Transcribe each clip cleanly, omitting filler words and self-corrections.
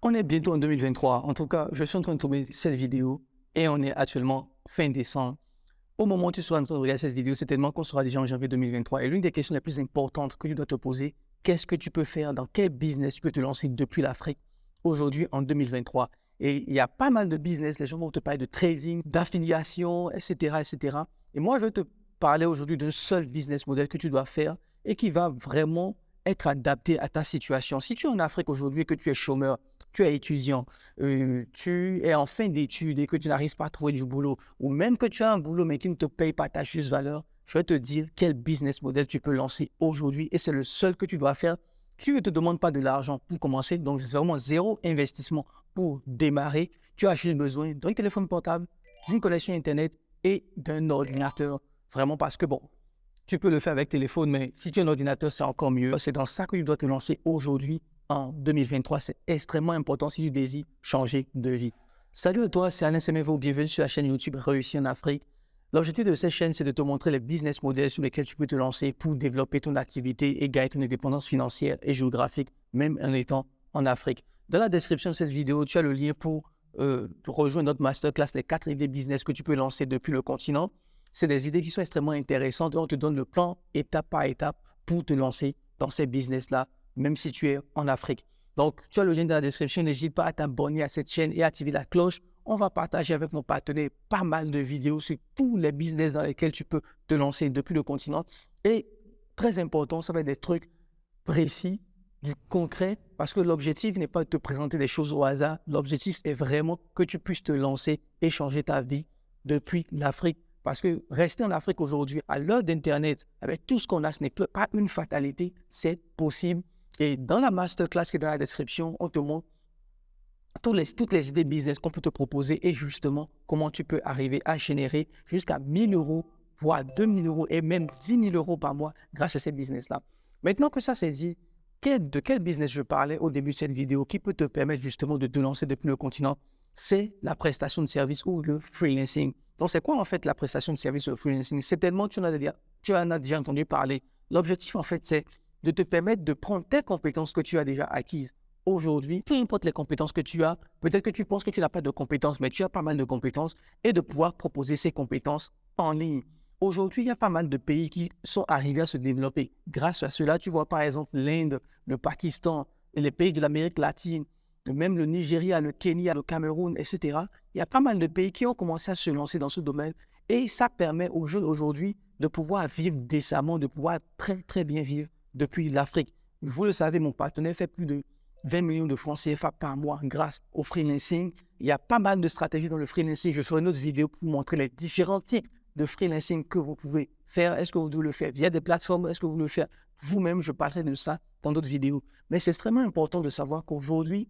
On est bientôt en 2023. En tout cas, je suis en train de tourner cette vidéo et on est actuellement fin décembre. Au moment où tu seras en train de regarder cette vidéo, c'est tellement qu'on sera déjà en janvier 2023. Et l'une des questions les plus importantes que tu dois te poser, qu'est-ce que tu peux faire, dans quel business tu peux te lancer depuis l'Afrique aujourd'hui en 2023? Et il y a pas mal de business, les gens vont te parler de trading, d'affiliation, etc., etc. Et moi, je vais te parler aujourd'hui d'un seul business model que tu dois faire et qui va vraiment être adapté à ta situation. Si tu es en Afrique aujourd'hui et que tu es chômeur, tu es étudiant, tu es en fin d'études et que tu n'arrives pas à trouver du boulot, ou même que tu as un boulot mais qui ne te paye pas ta juste valeur, je vais te dire quel business model tu peux lancer aujourd'hui et c'est le seul que tu dois faire qui ne te demande pas de l'argent pour commencer. Donc, c'est vraiment zéro investissement pour démarrer. Tu as juste besoin d'un téléphone portable, d'une connexion Internet et d'un ordinateur. Vraiment parce que, bon, tu peux le faire avec téléphone, mais si tu as un ordinateur, c'est encore mieux. C'est dans ça que tu dois te lancer aujourd'hui en 2023. C'est extrêmement important si tu désires changer de vie. Salut à toi, c'est Alain Semevo. Bienvenue sur la chaîne YouTube Réussir en Afrique. L'objectif de cette chaîne, c'est de te montrer les business models sur lesquels tu peux te lancer pour développer ton activité et gagner ton indépendance financière et géographique, même en étant en Afrique. Dans la description de cette vidéo, tu as le lien pour rejoindre notre masterclass, les 4 idées business que tu peux lancer depuis le continent. C'est des idées qui sont extrêmement intéressantes et on te donne le plan étape par étape pour te lancer dans ces business-là, même si tu es en Afrique. Donc, tu as le lien dans la description. N'hésite pas à t'abonner à cette chaîne et à activer la cloche. On va partager avec mon partenaire pas mal de vidéos sur tous les business dans lesquels tu peux te lancer depuis le continent. Et très important, ça va être des trucs précis, du concret, parce que l'objectif n'est pas de te présenter des choses au hasard. L'objectif est vraiment que tu puisses te lancer et changer ta vie depuis l'Afrique. Parce que rester en Afrique aujourd'hui, à l'heure d'Internet, avec tout ce qu'on a, ce n'est pas une fatalité, c'est possible. Et dans la masterclass qui est dans la description, on te montre toutes les idées business qu'on peut te proposer et justement comment tu peux arriver à générer jusqu'à 1 000 euros, voire 2 000 euros et même 10 000 euros par mois grâce à ces business-là. Maintenant que ça c'est dit, de quel business je parlais au début de cette vidéo qui peut te permettre justement de te lancer depuis le continent? C'est la prestation de service ou le freelancing. Donc, c'est quoi en fait la prestation de service ou le freelancing? C'est tellement tu en as déjà entendu parler. L'objectif en fait, c'est de te permettre de prendre tes compétences que tu as déjà acquises aujourd'hui, peu importe les compétences que tu as, peut-être que tu penses que tu n'as pas de compétences, mais tu as pas mal de compétences, et de pouvoir proposer ces compétences en ligne. Aujourd'hui, il y a pas mal de pays qui sont arrivés à se développer. Grâce à cela, tu vois par exemple l'Inde, le Pakistan, et les pays de l'Amérique latine, même le Nigeria, le Kenya, le Cameroun, etc. Il y a pas mal de pays qui ont commencé à se lancer dans ce domaine et ça permet aux jeunes aujourd'hui de pouvoir vivre décemment, de pouvoir très très bien vivre depuis l'Afrique. Vous le savez, mon partenaire fait plus de 20 millions de francs CFA par mois grâce au freelancing. Il y a pas mal de stratégies dans le freelancing. Je ferai une autre vidéo pour vous montrer les différents types de freelancing que vous pouvez faire. Est-ce que vous devez le faire via des plateformes? Est-ce que vous devez le faire vous-même? Je parlerai de ça dans d'autres vidéos. Mais c'est extrêmement important de savoir qu'aujourd'hui,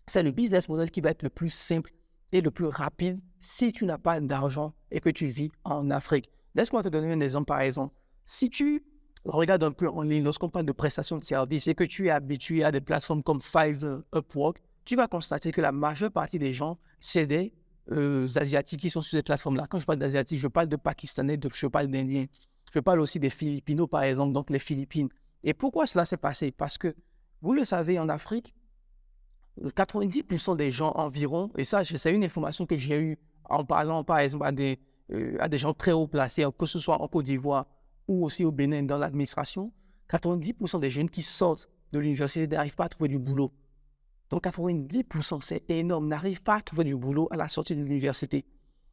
c'est le business model qui va être le plus simple et le plus rapide si tu n'as pas d'argent et que tu vis en Afrique. Laisse-moi te donner un exemple par exemple. Si tu regardes un peu en ligne, lorsqu'on parle de prestation de services et que tu es habitué à des plateformes comme Fiverr, Upwork, tu vas constater que la majeure partie des gens, c'est des Asiatiques qui sont sur ces plateformes-là. Quand je parle d'Asiatiques, je parle de Pakistanais, je parle d'Indiens. Je parle aussi des Filipinos, par exemple, donc les Philippines. Et pourquoi cela s'est passé? Parce que, vous le savez, en Afrique, 90% des gens environ, et ça, c'est une information que j'ai eue en parlant, par exemple, à des gens très haut placés, que ce soit en Côte d'Ivoire ou aussi au Bénin dans l'administration, 90% des jeunes qui sortent de l'université n'arrivent pas à trouver du boulot. Donc 90%, c'est énorme, n'arrivent pas à trouver du boulot à la sortie de l'université.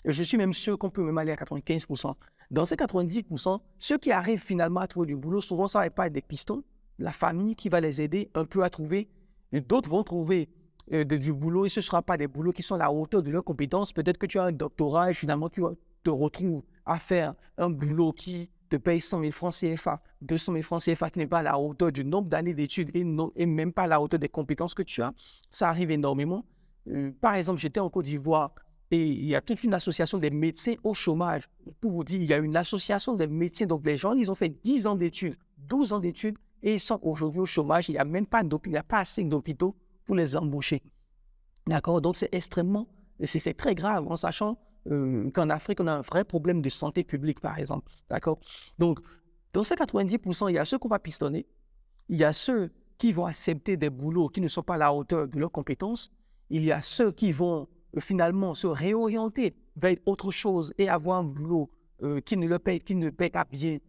Et je suis même sûr qu'on peut même aller à 95%. Dans ces 90%, ceux qui arrivent finalement à trouver du boulot, souvent ça ne va pas être des pistons, la famille qui va les aider un peu à trouver. Et d'autres vont trouver du boulot et ce ne sera pas des boulots qui sont à la hauteur de leurs compétences. Peut-être que tu as un doctorat et finalement tu te retrouves à faire un boulot qui te paye 100 000 francs CFA, 200 000 francs CFA qui n'est pas à la hauteur du nombre d'années d'études et même pas à la hauteur des compétences que tu as. Ça arrive énormément. Par exemple, j'étais en Côte d'Ivoire et il y a toute une association des médecins au chômage. Pour vous dire, il y a une association des médecins. Donc les gens, ils ont fait 10 ans d'études, 12 ans d'études et ils sont aujourd'hui au chômage. Il n'y a même pas il n'y a pas assez d'hôpitaux pour les embaucher. D'accord? Donc, c'est très grave en sachant qu'en Afrique, on a un vrai problème de santé publique, par exemple. D'accord? Donc, dans ces 90%, il y a ceux qu'on va pistonner, il y a ceux qui vont accepter des boulots qui ne sont pas à la hauteur de leurs compétences. Il y a ceux qui vont finalement se réorienter vers autre chose et avoir un boulot qui ne paye pas bien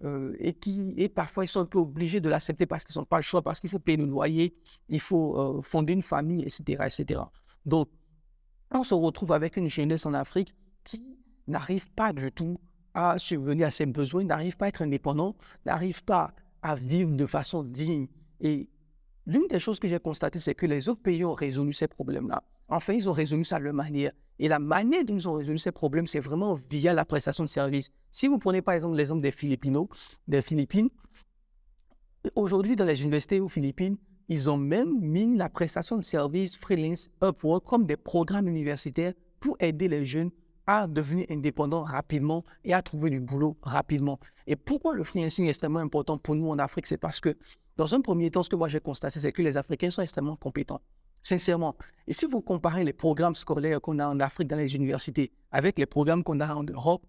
et parfois ils sont un peu obligés de l'accepter parce qu'ils n'ont pas le choix, parce qu'il faut payer le loyer, il faut fonder une famille, etc., etc. Donc, on se retrouve avec une jeunesse en Afrique qui n'arrive pas du tout à subvenir à ses besoins, n'arrive pas à être indépendant, n'arrive pas à vivre de façon digne. Et l'une des choses que j'ai constatées, c'est que les autres pays ont résolu ces problèmes-là. Enfin, ils ont résolu ça de leur manière. Et la manière dont ils ont résolu ces problèmes, c'est vraiment via la prestation de services. Si vous prenez par exemple l'exemple des Philippines, aujourd'hui dans les universités aux Philippines, ils ont même mis la prestation de services freelance Upwork comme des programmes universitaires pour aider les jeunes à devenir indépendants rapidement et à trouver du boulot rapidement. Et pourquoi le freelancing est extrêmement important pour nous en Afrique? C'est parce que, dans un premier temps, ce que moi j'ai constaté, c'est que les Africains sont extrêmement compétents, sincèrement. Et si vous comparez les programmes scolaires qu'on a en Afrique dans les universités avec les programmes qu'on a en Europe,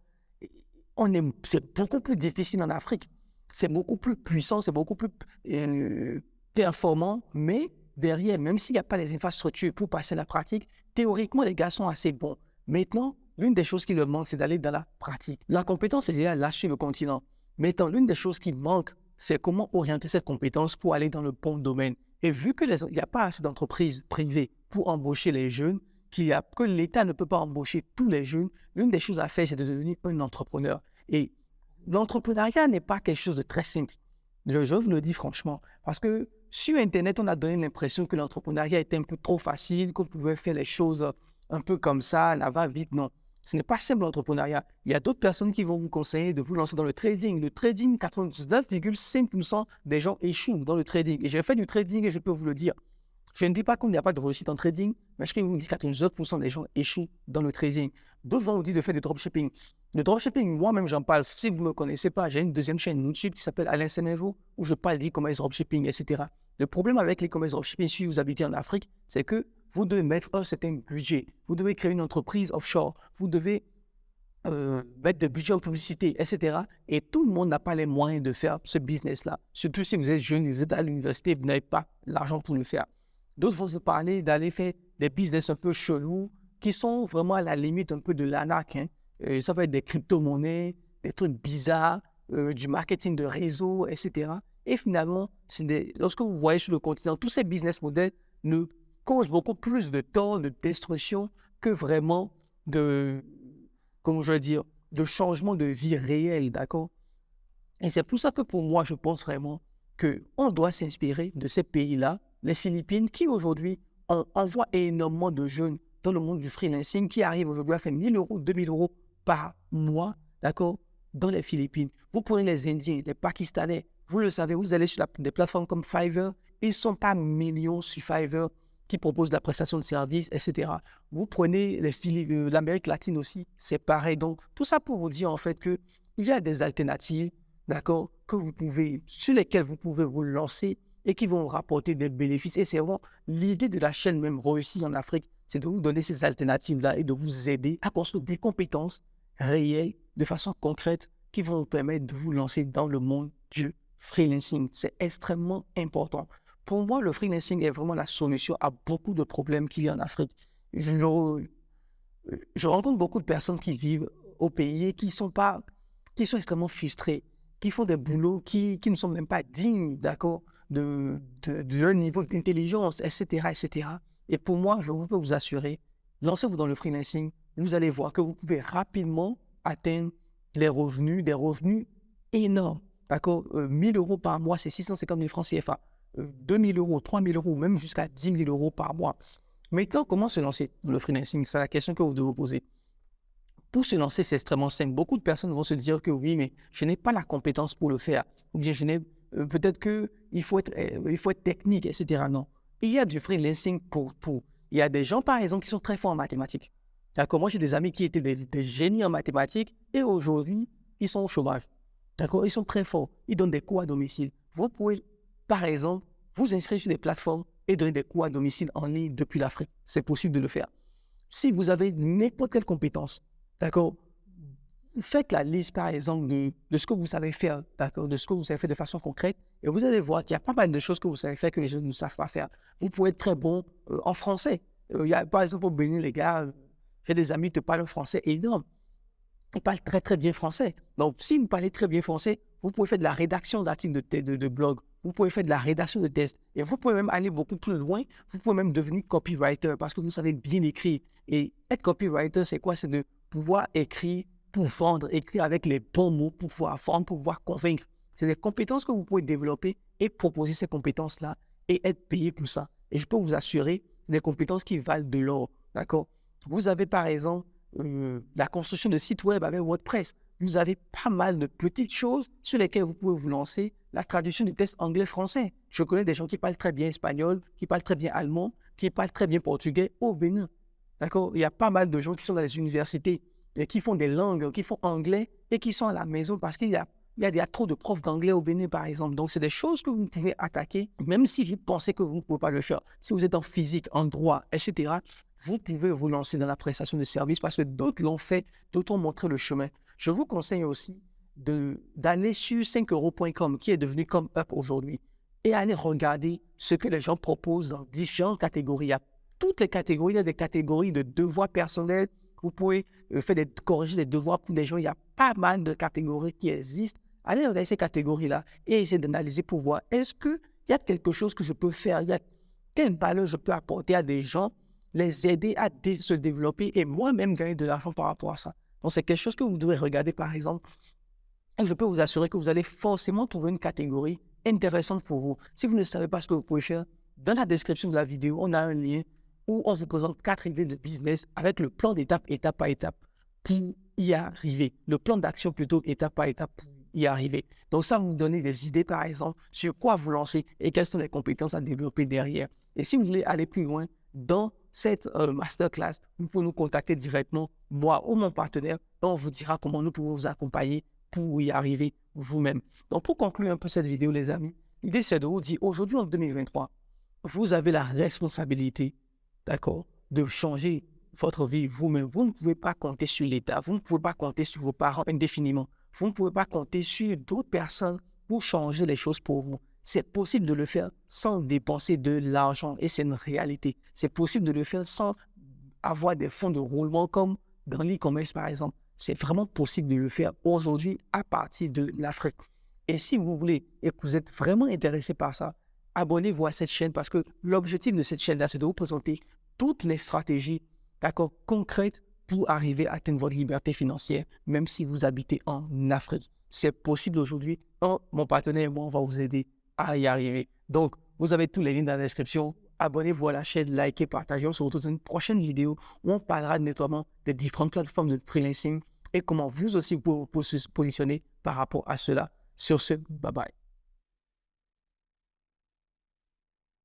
c'est beaucoup plus difficile en Afrique. C'est beaucoup plus puissant, c'est beaucoup plus performant, mais derrière, même s'il n'y a pas les infrastructures pour passer à la pratique, théoriquement, les gars sont assez bons. Maintenant, l'une des choses qui leur manque, c'est d'aller dans la pratique. La compétence est déjà là sur le continent. Maintenant, l'une des choses qui manque, c'est comment orienter cette compétence pour aller dans le bon domaine. Et vu qu'il n'y a pas assez d'entreprises privées pour embaucher les jeunes, que l'État ne peut pas embaucher tous les jeunes, l'une des choses à faire, c'est de devenir un entrepreneur. Et l'entrepreneuriat n'est pas quelque chose de très simple. Je vous le dis franchement. Parce que sur Internet, on a donné l'impression que l'entrepreneuriat était un peu trop facile, qu'on pouvait faire les choses un peu comme ça, là va vite. Non, ce n'est pas simple l'entrepreneuriat. Il y a d'autres personnes qui vont vous conseiller de vous lancer dans le trading. Le trading, 99,5% des gens échouent dans le trading. Et j'ai fait du trading et je peux vous le dire. Je ne dis pas qu'il n'y a pas de réussite en trading, mais je vous dis que 99% des gens échouent dans le trading. D'autres vont vous dire de faire du dropshipping. Le dropshipping, moi-même, j'en parle. Si vous ne me connaissez pas, j'ai une deuxième chaîne YouTube qui s'appelle Alain Senevo, où je parle d'e-commerce dropshipping, etc. Le problème avec l'e-commerce dropshipping, si vous habitez en Afrique, c'est que vous devez mettre un certain budget. Vous devez créer une entreprise offshore. Vous devez mettre de budget en publicité, etc. Et tout le monde n'a pas les moyens de faire ce business-là. Surtout si vous êtes jeune, vous êtes à l'université, vous n'avez pas l'argent pour le faire. D'autres vont se parler d'aller faire des business un peu chelous qui sont vraiment à la limite un peu de l'arnaque. Ça va être des crypto-monnaies, des trucs bizarres, du marketing de réseau, etc. Et finalement, lorsque vous voyez sur le continent, tous ces business models ne causent beaucoup plus de tort, de destruction que vraiment de changement de vie réel, d'accord? Et c'est pour ça que pour moi, je pense vraiment qu'on doit s'inspirer de ces pays-là, les Philippines, qui aujourd'hui envoient énormément de jeunes dans le monde du freelancing, qui arrivent aujourd'hui à faire 1 000 €, 2 000 € par mois, d'accord, dans les Philippines. Vous prenez les Indiens, les Pakistanais, vous le savez, vous allez sur des plateformes comme Fiverr, ils ne sont pas millions sur Fiverr qui proposent de la prestation de services, etc. Vous prenez l'Amérique latine aussi, c'est pareil. Donc, tout ça pour vous dire en fait qu'il y a des alternatives, d'accord, sur lesquelles vous pouvez vous lancer et qui vont vous rapporter des bénéfices. Et c'est vraiment l'idée de la chaîne même réussie en Afrique, c'est de vous donner ces alternatives-là et de vous aider à construire des compétences réelles, de façon concrète, qui vont vous permettre de vous lancer dans le monde du freelancing. C'est extrêmement important. Pour moi, le freelancing est vraiment la solution à beaucoup de problèmes qu'il y a en Afrique. Je rencontre beaucoup de personnes qui vivent au pays et qui sont extrêmement frustrées, qui font des boulots qui ne sont même pas dignes, d'accord, de leur niveau d'intelligence, etc., etc. Et pour moi, je peux vous assurer, lancez-vous dans le freelancing, vous allez voir que vous pouvez rapidement atteindre des revenus énormes, d'accord? 1 000 € par mois, c'est 650 000 francs CFA. 2 000 €, 3 000 €, même jusqu'à 10 000 € par mois. Maintenant, comment se lancer dans le freelancing? C'est la question que vous devez vous poser. Pour se lancer, c'est extrêmement simple. Beaucoup de personnes vont se dire que oui, mais je n'ai pas la compétence pour le faire. Ou bien peut-être qu'il faut être technique, etc. Non. Il y a du freelancing pour tout. Il y a des gens, par exemple, qui sont très forts en mathématiques. D'accord? Moi, j'ai des amis qui étaient des génies en mathématiques et aujourd'hui, ils sont au chômage. D'accord? Ils sont très forts. Ils donnent des cours à domicile. Vous pouvez, par exemple, vous inscrire sur des plateformes et donner des cours à domicile en ligne depuis l'Afrique. C'est possible de le faire. Si vous avez n'importe quelle compétence, d'accord, faites la liste, par exemple, de ce que vous savez faire, d'accord, de ce que vous savez faire de façon concrète et vous allez voir qu'il y a pas mal de choses que vous savez faire que les gens ne savent pas faire. Vous pouvez être très bon en français. Il y a, par exemple, au Bénin, les gars, j'ai des amis qui te parlent français énorme. Ils parlent très, très bien français. Donc, si vous parlez très bien français, vous pouvez faire de la rédaction d'articles de blog. Vous pouvez faire de la rédaction de tests. Et vous pouvez même aller beaucoup plus loin. Vous pouvez même devenir copywriter parce que vous savez bien écrire. Et être copywriter, c'est quoi? C'est de pouvoir écrire pour vendre, écrire avec les bons mots pour pouvoir vendre, pour pouvoir convaincre. C'est des compétences que vous pouvez développer et proposer ces compétences-là et être payé pour ça. Et je peux vous assurer, c'est des compétences qui valent de l'or. D'accord? Vous avez par exemple la construction de sites web avec WordPress. Vous avez pas mal de petites choses sur lesquelles vous pouvez vous lancer. La traduction du test anglais-français. Je connais des gens qui parlent très bien espagnol, qui parlent très bien allemand, qui parlent très bien portugais au Bénin. D'accord? Il y a pas mal de gens qui sont dans les universités et qui font des langues, qui font anglais et qui sont à la maison parce qu'il y a trop de profs d'anglais au Bénin, par exemple. Donc, c'est des choses que vous pouvez attaquer, même si vous pensez que vous ne pouvez pas le faire. Si vous êtes en physique, en droit, etc., vous pouvez vous lancer dans la prestation de services parce que d'autres l'ont fait, d'autres ont montré le chemin. Je vous conseille aussi d'aller sur 5euros.com, qui est devenu comme Up aujourd'hui, et aller regarder ce que les gens proposent dans différentes catégories. Il y a toutes les catégories, il y a des catégories de devoirs personnels. Vous pouvez corriger des devoirs pour des gens. Il y a pas mal de catégories qui existent. Allez regarder ces catégories-là et essayer d'analyser pour voir est-ce qu'il y a quelque chose que je peux faire, il y a quelle valeur je peux apporter à des gens, les aider à se développer et moi-même gagner de l'argent par rapport à ça. Donc, c'est quelque chose que vous devez regarder, par exemple. Et je peux vous assurer que vous allez forcément trouver une catégorie intéressante pour vous. Si vous ne savez pas ce que vous pouvez faire, dans la description de la vidéo, on a un lien où on se présente 4 idées de business avec le plan d'étape, étape par étape, pour y arriver. Le plan d'action plutôt, étape par étape, pour y arriver. Donc ça, vous donne des idées, par exemple, sur quoi vous lancer et quelles sont les compétences à développer derrière. Et si vous voulez aller plus loin dans cette masterclass, vous pouvez nous contacter directement, moi ou mon partenaire, et on vous dira comment nous pouvons vous accompagner pour y arriver vous-même. Donc pour conclure un peu cette vidéo, les amis, l'idée c'est de vous dire, aujourd'hui en 2023, vous avez la responsabilité, d'accord, de changer votre vie vous-même. Vous ne pouvez pas compter sur l'État, vous ne pouvez pas compter sur vos parents indéfiniment, vous ne pouvez pas compter sur d'autres personnes pour changer les choses pour vous. C'est possible de le faire sans dépenser de l'argent et c'est une réalité. C'est possible de le faire sans avoir des fonds de roulement comme dans l'e-commerce par exemple. C'est vraiment possible de le faire aujourd'hui à partir de l'Afrique. Et si vous voulez et que vous êtes vraiment intéressé par ça, abonnez-vous à cette chaîne parce que l'objectif de cette chaîne-là, c'est de vous présenter toutes les stratégies, d'accord, concrètes pour arriver à atteindre votre liberté financière, même si vous habitez en Afrique. C'est possible aujourd'hui. Mon partenaire et moi, on va vous aider à y arriver. Donc, vous avez tous les liens dans la description. Abonnez-vous à la chaîne, likez, partagez. On se retrouve dans une prochaine vidéo où on parlera nettoiement des différentes plateformes de freelancing et comment vous aussi vous pouvez vous positionner par rapport à cela. Sur ce, bye bye.